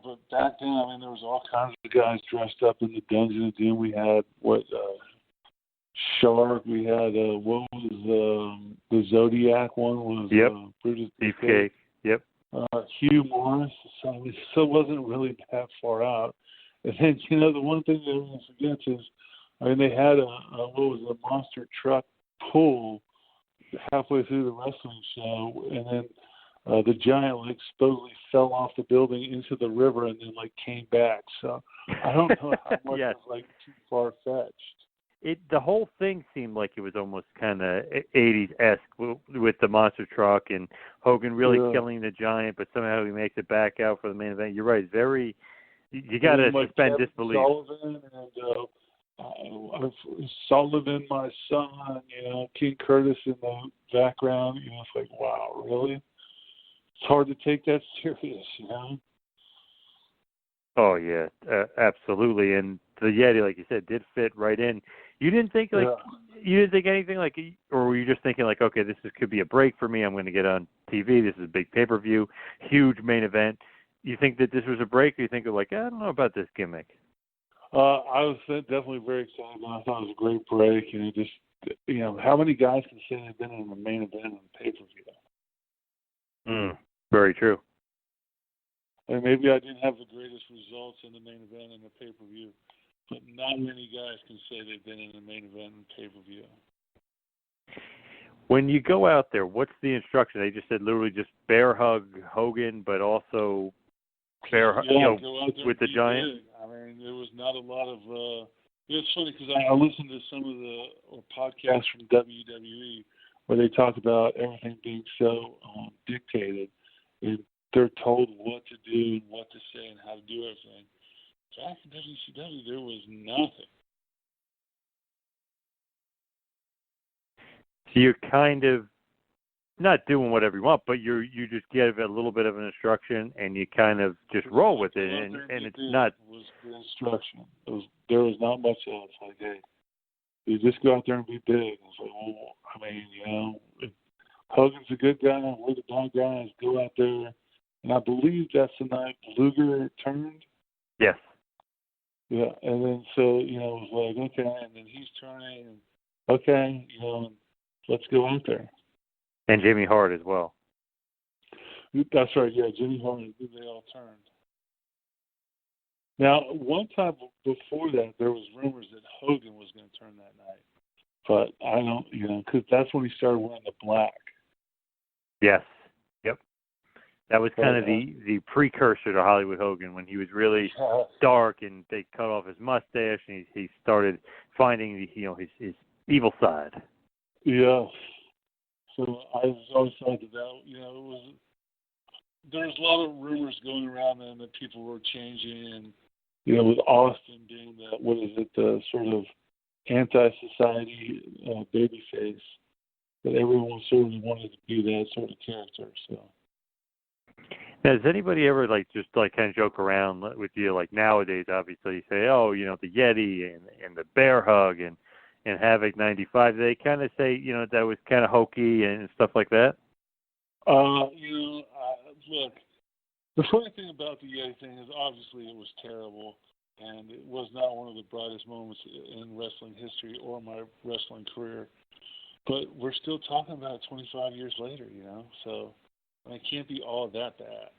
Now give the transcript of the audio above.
but back then, I mean, there was all kinds of guys dressed up in the Dungeon. Then we had Shark. We had what was the Zodiac one was Brutus Beefcake. Yep. Hugh Morris. So it still wasn't really that far out. And then the one thing that everyone forgets is, I mean, they had a monster truck pull halfway through the wrestling show, and then the giant supposedly fell off the building into the river and then came back. So I don't know how much was too far fetched. The whole thing seemed like it was almost kind of 80s-esque with the monster truck and Hogan really killing the giant, but somehow he makes it back out for the main event. You're right, very. You got to suspend disbelief. Sullivan and Sullivan, my son, King Curtis in the background. It's like, wow, really? It's hard to take that serious, Oh yeah, absolutely. And the Yeti, like you said, did fit right in. You didn't think you didn't think anything or were you just thinking okay, this could be a break for me. I'm going to get on TV. This is a big pay-per-view, huge main event. You think that this was a break, or you think I don't know about this gimmick? I was definitely very excited. I thought it was a great break, and just how many guys can say they've been in the main event on pay-per-view? Very true. And maybe I didn't have the greatest results in the main event and the pay-per-view, but not many guys can say they've been in the main event and pay-per-view. When you go out there, what's the instruction? They just said literally just bear hug Hogan, but also bear hug with the giant. Big. I mean, there was not a lot of. It's funny because I listened to some of the podcasts from WWE where they talk about everything being so dictated, and they're told what to do and what to say and how to do everything. Back in WCW, there was nothing. So you're kind of not doing whatever you want, but you just give a little bit of an instruction and you kind of just roll with it, and it's not. Was the instruction. There was not much else. Hey, you just go out there and be big. It's like, well, I mean, if Hogan's a good guy, we're the bad guys. Go out there, and I believe that's the night Luger turned. Yes. Yeah, and then so it was like, okay, and then he's turning, and okay, let's go out there. And Jimmy Hart as well. That's right, yeah, Jimmy Hart, they all turned. Now, one time before that, there was rumors that Hogan was going to turn that night. But I don't, because that's when he started wearing the black. Yes, yep. That was kind of the precursor to Hollywood Hogan, when he was really dark and they cut off his mustache and he started finding his evil side. Yeah. So I was always thought that there was a lot of rumors going around then that people were changing, and with Austin being the sort of anti-society babyface, that everyone sort of wanted to be that sort of character. So. Now, does anybody ever just kind of joke around with you, nowadays? Obviously, you say, the Yeti and the bear hug and Havoc 95. They kind of say, that was kind of hokey and stuff like that? Look, the funny thing about the Yeti thing is obviously it was terrible, and it was not one of the brightest moments in wrestling history or my wrestling career. But we're still talking about it 25 years later, so it can't be all that bad.